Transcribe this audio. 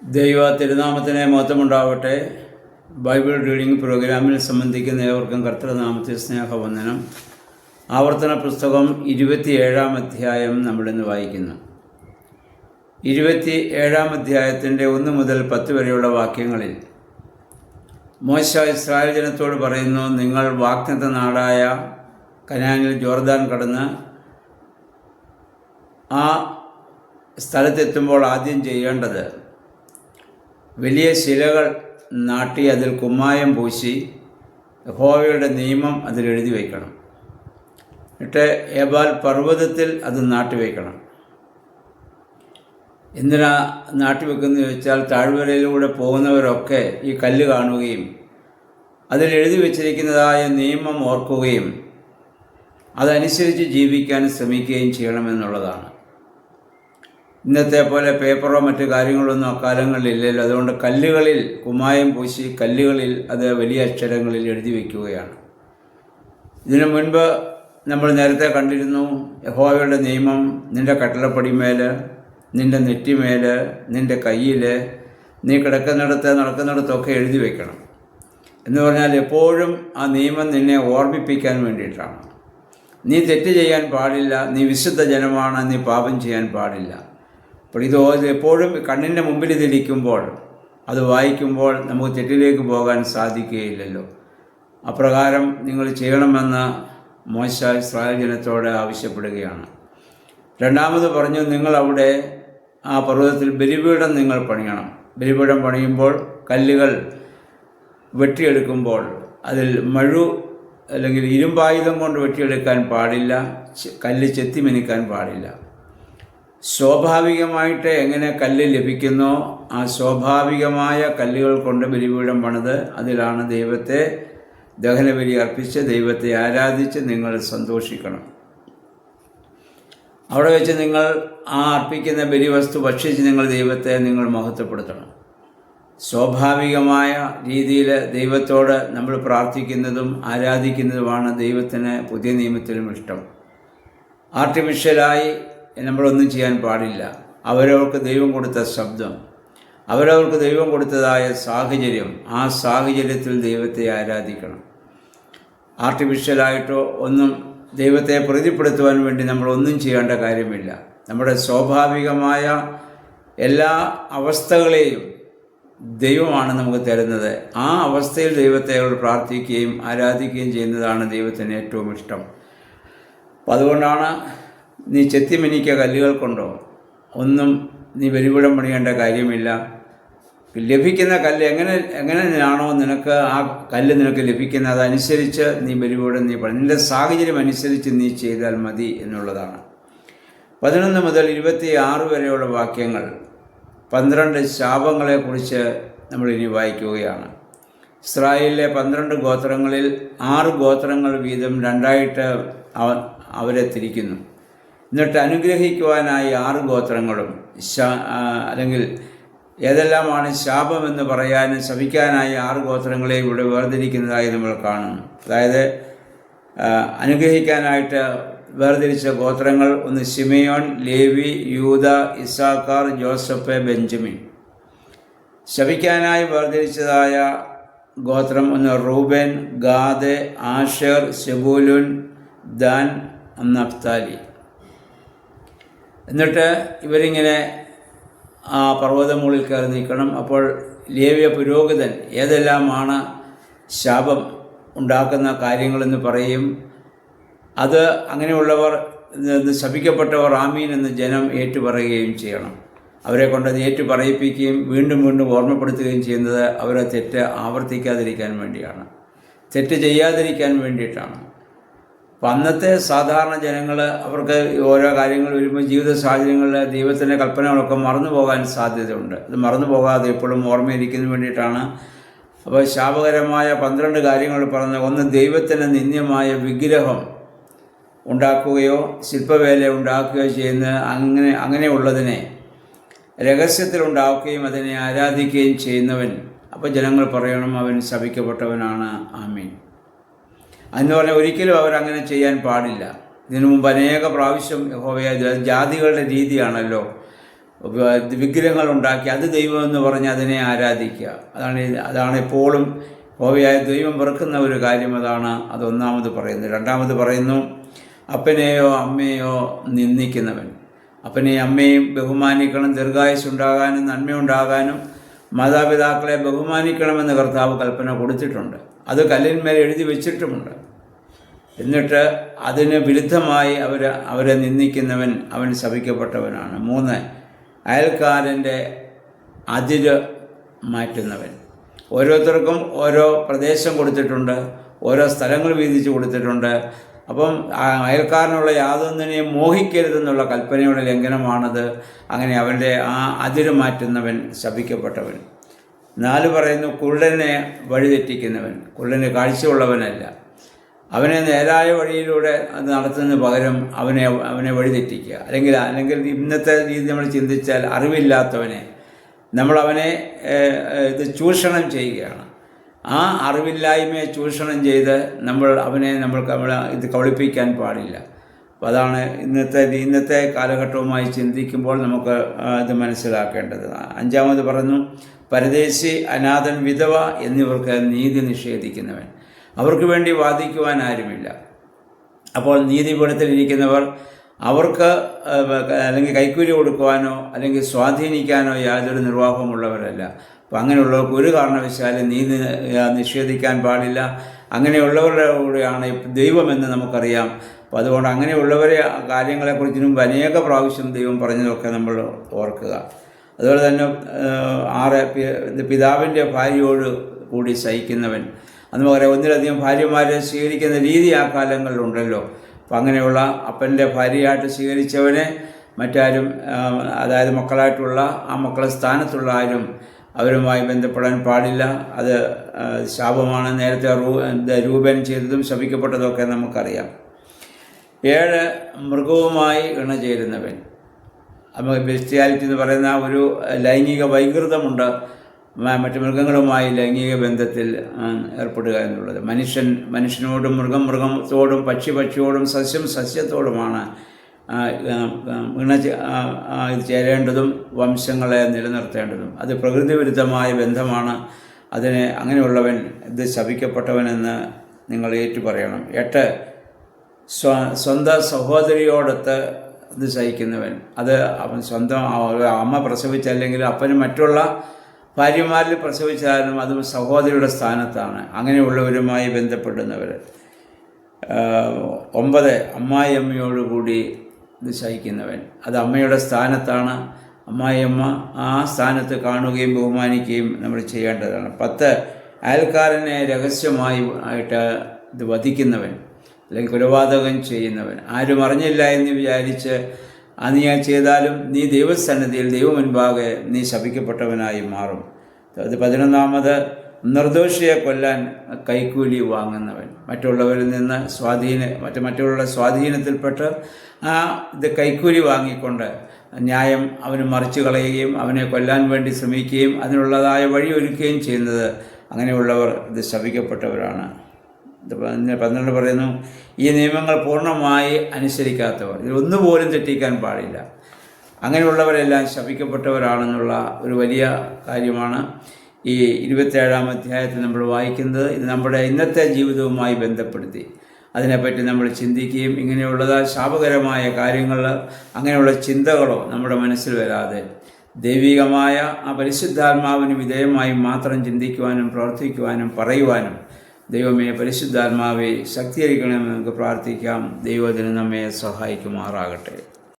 ദൈവ തിരുനാമത്തിന് മഹത്വമുണ്ടാവട്ടെ. Bible reading പ്രോഗ്രാമിൽ സംബന്ധിക്കുന്ന ഏവർക്കും കർത്തൃനാമത്തിൽ സ്നേഹവന്ദനം. ആവർത്തന പുസ്തകം 27-ാം അധ്യായം നമ്മളിന്ന് വായിക്കുന്നു. 27-ാം അധ്യായത്തിൻ്റെ 1 മുതൽ 10 വരെയുള്ള വാക്യങ്ങളിൽ മോശ ഇസ്രായേൽ ജനത്തോട് പറയുന്നു, നിങ്ങൾ വാഗ്ദത്ത നാടായ കനാനിൽ ജോർദാൻ കടന്ന് ആ സ്ഥലത്തെത്തുമ്പോൾ ആദ്യം ചെയ്യേണ്ടത് വലിയ ശിലകൾ നാട്ടി അതിൽ കുമ്മായം പൂശി യഹോവയുടെ നിയമം അതിലെഴുതി വയ്ക്കണം. എന്നിട്ട് ഏബാൽ പർവ്വതത്തിൽ അത് നാട്ടിവെക്കണം. എന്തിനാ നാട്ടിവെക്കുന്നത് ചോദിച്ചാൽ, താഴ്വരയിലൂടെ പോകുന്നവരൊക്കെ ഈ കല്ല് കാണുകയും അതിലെഴുതി വച്ചിരിക്കുന്നതായ നിയമം ഓർക്കുകയും അതനുസരിച്ച് ജീവിക്കാൻ ശ്രമിക്കുകയും ചെയ്യണമെന്നുള്ളതാണ്. ഇന്നത്തെ പോലെ പേപ്പറോ മറ്റു കാര്യങ്ങളൊന്നും അക്കാലങ്ങളിലില്ലല്ലോ. അതുകൊണ്ട് കല്ലുകളിൽ കുമ്മായം പൂശി കല്ലുകളിൽ അത് വലിയ അക്ഷരങ്ങളിൽ എഴുതി വയ്ക്കുകയാണ്. ഇതിനു മുൻപ് നമ്മൾ നേരത്തെ കണ്ടിരുന്നു, യഹോവയുടെ നിയമം നിൻ്റെ കട്ടളപ്പടിമേൽ, നിൻ്റെ നെറ്റിമേൽ, നിൻ്റെ കയ്യിൽ, നീ നടക്കുന്നിടത്തൊക്കെ എഴുതി വയ്ക്കണം എന്ന് പറഞ്ഞാൽ എപ്പോഴും ആ നിയമം നിന്നെ ഓർമ്മിപ്പിക്കാൻ വേണ്ടിയിട്ടാണ്. നീ തെറ്റ് ചെയ്യാൻ പാടില്ല, നീ വിശുദ്ധ ജനമാണ്, നീ പാപം ചെയ്യാൻ പാടില്ല. അപ്പോൾ ഇത് എപ്പോഴും കണ്ണിൻ്റെ മുമ്പിൽ ഇതിരിക്കുമ്പോൾ അത് വായിക്കുമ്പോൾ നമുക്ക് തെറ്റിലേക്ക് പോകാൻ സാധിക്കുകയില്ലല്ലോ. അപ്രകാരം നിങ്ങൾ ചെയ്യണമെന്ന് മോശ ഇസ്രായേൽ ജനത്തോട് ആവശ്യപ്പെടുകയാണ്. രണ്ടാമത് പറഞ്ഞു, നിങ്ങൾ അവിടെ ആ പർവ്വതത്തിൽ ബലിപീഠം നിങ്ങൾ പണിയണം. ബലിപീഠം പണിയുമ്പോൾ കല്ലുകൾ വെട്ടിയെടുക്കുമ്പോൾ അതിൽ മഴു അല്ലെങ്കിൽ ഇരുമ്പായുധം കൊണ്ട് വെട്ടിയെടുക്കാൻ പാടില്ല, കല്ല് ചെത്തിമിനിക്കാൻ പാടില്ല. സ്വാഭാവികമായിട്ട് എങ്ങനെ കല്ല് ലഭിക്കുന്നോ ആ സ്വാഭാവികമായ കല്ലുകൾ കൊണ്ട് ബലിപീഠം പണിത് അതിലാണ് ദൈവത്തെ ദഹനബലി അർപ്പിച്ച് ദൈവത്തെ ആരാധിച്ച് നിങ്ങൾ സന്തോഷിക്കണം. അവിടെ വെച്ച് നിങ്ങൾ ആ അർപ്പിക്കുന്ന ബലിവസ്തു ഭക്ഷിച്ച് ദൈവത്തെ നിങ്ങൾ മഹത്വപ്പെടുത്തണം. സ്വാഭാവികമായ രീതിയിൽ ദൈവത്തോട് നമ്മൾ പ്രാർത്ഥിക്കുന്നതും ആരാധിക്കുന്നതുമാണ് ദൈവത്തിന് പുതിയ നിയമത്തിലും ഇഷ്ടം. ആർട്ടിഫിഷ്യലായി നമ്മളൊന്നും ചെയ്യാൻ പാടില്ല. അവരവർക്ക് ദൈവം കൊടുത്ത ശബ്ദം, അവരവർക്ക് ദൈവം കൊടുത്തതായ സാഹചര്യം, ആ സാഹചര്യത്തിൽ ദൈവത്തെ ആരാധിക്കണം. ആർട്ടിഫിഷ്യലായിട്ടോ ഒന്നും ദൈവത്തെ പ്രീതിപ്പെടുത്തുവാൻ വേണ്ടി നമ്മളൊന്നും ചെയ്യേണ്ട കാര്യമില്ല. നമ്മുടെ സ്വാഭാവികമായ എല്ലാ അവസ്ഥകളെയും ദൈവമാണ് നമുക്ക് തരുന്നത്. ആ അവസ്ഥയിൽ ദൈവത്തെ പ്രാർത്ഥിക്കുകയും ആരാധിക്കുകയും ചെയ്യുന്നതാണ് ദൈവത്തിന് ഏറ്റവും ഇഷ്ടം. അപ്പം അതുകൊണ്ടാണ് നീ ചെത്തിമിനിക്ക കല്ലുകൾ കൊണ്ടോ ഒന്നും നീ ബലിപീഠം പണിയേണ്ട കാര്യമില്ല. ലഭിക്കുന്ന കല്ല് എങ്ങനെയാണോ നിനക്ക് ആ കല്ല് നിനക്ക് ലഭിക്കുന്നത് അതനുസരിച്ച് നീ ബലിപീഠം നിൻ്റെ സാഹചര്യം അനുസരിച്ച് നീ ചെയ്താൽ മതി എന്നുള്ളതാണ്. 11 മുതൽ 26 വരെയുള്ള വാക്യങ്ങൾ 12 ശാപങ്ങളെക്കുറിച്ച് നമ്മളിനി വായിക്കുകയാണ്. ഇസ്രായേലിലെ 12 ഗോത്രങ്ങളിൽ 6 ഗോത്രങ്ങൾ വീതം രണ്ടായിട്ട് അവരെ തിരിക്കുന്നു. എന്നിട്ട് അനുഗ്രഹിക്കുവാനായി 6 ഗോത്രങ്ങളും അല്ലെങ്കിൽ ഏതെല്ലാമാണ് ശാപമെന്ന് പറയാനും ശപിക്കാനായി 6 ഗോത്രങ്ങളെ ഇവിടെ വേർതിരിക്കുന്നതായി നമ്മൾ കാണുന്നു. അതായത് അനുഗ്രഹിക്കാനായിട്ട് വേർതിരിച്ച ഗോത്രങ്ങൾ ഒന്ന് ശിമെയോൻ, ലേവി, യൂദ, ഇസാക്കാർ, ജോസഫ്, ബെഞ്ചമിൻ. ശപിക്കാനായി വേർതിരിച്ചതായ ഗോത്രം ഒന്ന് Reuben, Gad, Asher, Zebulun, than, Naphtali. എന്നിട്ട് ഇവരിങ്ങനെ ആ പർവ്വതമുകളിൽ കയറി നിൽക്കണം. അപ്പോൾ ലേവ്യ പുരോഹിതൻ ഏതെല്ലാമാണ് ശാപം ഉണ്ടാക്കുന്ന കാര്യങ്ങളെന്ന് പറയും. അത് അങ്ങനെയുള്ളവർ ശപിക്കപ്പെട്ടവർ ആമീൻ എന്ന് ജനം ഏറ്റുപറയുകയും ചെയ്യണം. അവരെ കൊണ്ടത് ഏറ്റുപറയിപ്പിക്കുകയും വീണ്ടും വീണ്ടും ഓർമ്മപ്പെടുത്തുകയും ചെയ്യുന്നത് അവരെ തെറ്റ് ആവർത്തിക്കാതിരിക്കാൻ വേണ്ടിയാണ്, തെറ്റ് ചെയ്യാതിരിക്കാൻ വേണ്ടിയിട്ടാണ്. അപ്പം അന്നത്തെ സാധാരണ ജനങ്ങൾ അവർക്ക് ഓരോ കാര്യങ്ങൾ വരുമ്പോൾ ജീവിത സാഹചര്യങ്ങളിൽ ദൈവത്തിൻ്റെ കൽപ്പനകളൊക്കെ മറന്നു പോകാൻ സാധ്യതയുണ്ട്. അത് മറന്നു പോകാതെ എപ്പോഴും ഓർമ്മയിരിക്കുന്നതിന് വേണ്ടിയിട്ടാണ്. അപ്പോൾ ശാപകരമായ 12 കാര്യങ്ങൾ പറഞ്ഞ ഒന്ന്, ദൈവത്തിന് നിന്ദ്യമായ വിഗ്രഹം ഉണ്ടാക്കുകയോ ശില്പവേല ഉണ്ടാക്കുകയോ ചെയ്യുന്ന അങ്ങനെയുള്ളതിനെ രഹസ്യത്തിൽ ഉണ്ടാക്കുകയും അതിനെ ആരാധിക്കുകയും ചെയ്യുന്നവൻ, അപ്പോൾ ജനങ്ങൾ പറയണം അവൻ ശപിക്കപ്പെട്ടവനാണ്, ആമീൻ. എന്ന് പറഞ്ഞാൽ ഒരിക്കലും അവരങ്ങനെ ചെയ്യാൻ പാടില്ല. ഇതിനു മുമ്പ് അനേക പ്രാവശ്യം യഹോവയെ ജാതികളുടെ രീതിയാണല്ലോ വിഗ്രഹങ്ങളുണ്ടാക്കി അത് ദൈവമെന്ന് പറഞ്ഞ് അതിനെ ആരാധിക്കുക. അതാണ് എപ്പോഴും യഹോവയായ ദൈവം വെറുക്കുന്ന ഒരു കാര്യം. അതൊന്നാമത് പറയുന്നു. രണ്ടാമത് പറയുന്നു, അപ്പനെയോ അമ്മയോ നിന്ദിക്കുന്നവൻ. അപ്പനെയും അമ്മയും ബഹുമാനിക്കണം, ദീർഘായുസ്സുണ്ടാകാനും നന്മയുണ്ടാകാനും മാതാപിതാക്കളെ ബഹുമാനിക്കണമെന്ന് കർത്താവ് കൽപ്പന കൊടുത്തിട്ടുണ്ട്. അത് കല്ലിന്മേൽ എഴുതി വച്ചിട്ടുമുണ്ട്. എന്നിട്ട് അതിന് വിരുദ്ധമായി അവരെ നിന്ദിക്കുന്നവൻ അവൻ ശപിക്കപ്പെട്ടവനാണ്. 3, അയൽക്കാരൻ്റെ അതിര് മാറ്റുന്നവൻ. ഓരോരുത്തർക്കും ഓരോ പ്രദേശം കൊടുത്തിട്ടുണ്ട്, ഓരോ സ്ഥലങ്ങൾ വീതിച്ച് കൊടുത്തിട്ടുണ്ട്. അപ്പം അയൽക്കാരനുള്ള യാതൊന്നിനെയും മോഹിക്കരുതെന്നുള്ള കൽപ്പനയുടെ ലംഘനമാണത്. അങ്ങനെ അവൻ്റെ ആ അതിര് മാറ്റുന്നവൻ ശപിക്കപ്പെട്ടവൻ. 4 പറയുന്നു, കുരുടനെ വഴിതെറ്റിക്കുന്നവൻ. കുരുടന് കാഴ്ചയുള്ളവനല്ല, അവനെ നേരായ വഴിയിലൂടെ അത് നടത്തുന്നതിന് പകരം അവനെ വഴിതെറ്റിക്കുക. അല്ലെങ്കിൽ ഇന്നത്തെ രീതി നമ്മൾ ചിന്തിച്ചാൽ അറിവില്ലാത്തവനെ നമ്മളവനെ ചൂഷണം ചെയ്യുകയാണ്. ആ അറിവില്ലായ്മയെ ചൂഷണം ചെയ്ത് നമ്മൾക്ക് ഇത് കബളിപ്പിക്കാൻ പാടില്ല. അപ്പോൾ അതാണ് ഇന്നത്തെ കാലഘട്ടവുമായി ചിന്തിക്കുമ്പോൾ നമുക്ക് ഇത് മനസ്സിലാക്കേണ്ടത്. 5 പറഞ്ഞു, പരദേശി, അനാഥൻ, വിധവ എന്നിവർക്ക് നീതി നിഷേധിക്കുന്നവൻ. അവർക്ക് വേണ്ടി വാദിക്കുവാൻ ആരുമില്ല. അപ്പോൾ നീതിപീഠത്തിലിരിക്കുന്നവർ അവർക്ക് അല്ലെങ്കിൽ കൈക്കൂലി കൊടുക്കുവാനോ അല്ലെങ്കിൽ സ്വാധീനിക്കാനോ യാതൊരു നിർവാഹമുള്ളവരല്ല. അപ്പം അങ്ങനെയുള്ളവർക്ക് ഒരു കാരണവശാലും നീതി നിഷേധിക്കാൻ പാടില്ല. അങ്ങനെയുള്ളവരുടെ കൂടെയാണ് ദൈവമെന്ന് നമുക്കറിയാം. അപ്പോൾ അതുകൊണ്ട് അങ്ങനെയുള്ളവരെ കാര്യങ്ങളെക്കുറിച്ച് മുമ്പ് അനേക പ്രാവശ്യം ദൈവം പറഞ്ഞതൊക്കെ നമ്മൾ ഓർക്കുക. അതുപോലെ തന്നെ 6, പിതാവിൻ്റെ ഭാര്യയോട് കൂടി സഹിക്കുന്നവൻ. അന്ന് പറയാം, ഒന്നിലധികം ഭാര്യമാരെ സ്വീകരിക്കുന്ന രീതി ആ കാലങ്ങളിലുണ്ടല്ലോ. അപ്പം അങ്ങനെയുള്ള അപ്പൻ്റെ ഭാര്യയായിട്ട് സ്വീകരിച്ചവനെ മറ്റാരും, അതായത് മക്കളായിട്ടുള്ള ആ മക്കളെ സ്ഥാനത്തുള്ള ആരും അവരുമായി ബന്ധപ്പെടാൻ പാടില്ല. അത് ശാപമാണ്. നേരത്തെ രൂപൻ ചെയ്തതും ശപിക്കപ്പെട്ടതൊക്കെ നമുക്കറിയാം. 7, മൃഗവുമായി ഇണചേരുന്നവൻ. ബെസ്റ്റിയാലിറ്റി എന്ന് പറയുന്ന ഒരു ലൈംഗിക വൈകൃതമുണ്ട്. മറ്റു മൃഗങ്ങളുമായി ലൈംഗിക ബന്ധത്തിൽ ഏർപ്പെടുക എന്നുള്ളത്. മനുഷ്യനോടും മൃഗത്തോടും പക്ഷിയോടും സസ്യത്തോടുമാണ് ഇത് ചേരേണ്ടതും വംശങ്ങളെ നിലനിർത്തേണ്ടതും. അത് പ്രകൃതി വിരുദ്ധമായ ബന്ധമാണ്. അങ്ങനെയുള്ളവൻ ഇത് ശപിക്കപ്പെട്ടവനെന്ന് നിങ്ങൾ ഏറ്റുപറയണം. 8, സ്വന്തം സഹോദരിയോടൊത്ത് ഇത് സഹിക്കുന്നവൻ. അത് അവൻ സ്വന്തം അമ്മ പ്രസവിച്ചല്ലെങ്കിൽ അപ്പന് മറ്റുള്ള ഭാര്യമാരിൽ പ്രസവിച്ചാലും അത് സഹോദരിയുടെ സ്ഥാനത്താണ്. അങ്ങനെയുള്ളവരുമായി ബന്ധപ്പെടുന്നവർ. 9, അമ്മായിയമ്മയോടുകൂടി ഇത് സഹിക്കുന്നവൻ. അത് അമ്മയുടെ സ്ഥാനത്താണ്. അമ്മായിയമ്മ ആ സ്ഥാനത്ത് കാണുകയും ബഹുമാനിക്കുകയും നമ്മൾ ചെയ്യേണ്ടതാണ്. 10, അയൽക്കാരനെ രഹസ്യമായി ഇത് വധിക്കുന്നവൻ അല്ലെങ്കിൽ കൊലപാതകം ചെയ്യുന്നവൻ. ആരും അറിഞ്ഞില്ല എന്ന് വിചാരിച്ച് നീ ചെയ്താലും നീ ദൈവസന്നിധിയിൽ ദൈവമുൻപാകെ നീ ശപിക്കപ്പെട്ടവനായി മാറും. അത് 11, നിർദോഷിയെ കൊല്ലാൻ കൈക്കൂലി വാങ്ങുന്നവൻ. മറ്റുള്ളവരിൽ നിന്ന് മറ്റുള്ള സ്വാധീനത്തിൽപ്പെട്ട് ഇത് കൈക്കൂലി വാങ്ങിക്കൊണ്ട് ന്യായം അവന് മറിച്ച് കളയുകയും അവനെ കൊല്ലാൻ വേണ്ടി ശ്രമിക്കുകയും അതിനുള്ളതായ വഴി ഒരുക്കുകയും ചെയ്യുന്നത്. അങ്ങനെയുള്ളവർ ഇത് ശപിക്കപ്പെട്ടവരാണ്. 12 പറയുന്നു, ഈ നിയമങ്ങൾ പൂർണ്ണമായി അനുസരിക്കാത്തവർ. ഇതിലൊന്നുപോലും തെറ്റിക്കാൻ പാടില്ല. അങ്ങനെയുള്ളവരെല്ലാം ശപിക്കപ്പെട്ടവരാണെന്നുള്ള ഒരു വലിയ കാര്യമാണ് ഈ 27-ാം അധ്യായത്തിൽ നമ്മൾ വായിക്കുന്നത്. ഇത് നമ്മുടെ ഇന്നത്തെ ജീവിതവുമായി ബന്ധപ്പെടുത്തി അതിനെപ്പറ്റി നമ്മൾ ചിന്തിക്കുകയും ശാപകരമായ കാര്യങ്ങൾ, അങ്ങനെയുള്ള ചിന്തകളോ നമ്മുടെ മനസ്സിൽ വരാതെ ദൈവികമായ ആ പരിശുദ്ധാത്മാവിന് വിധേയമായി മാത്രം ചിന്തിക്കുവാനും പ്രവർത്തിക്കുവാനും പറയുവാനും ദൈവമേ, പരിശുദ്ധാത്മാവെ ശക്തീകരിക്കണമെന്ന് നമുക്ക് പ്രാർത്ഥിക്കാം. ദൈവത്തിന് നമ്മെ സഹായിക്കുമാറാകട്ടെ.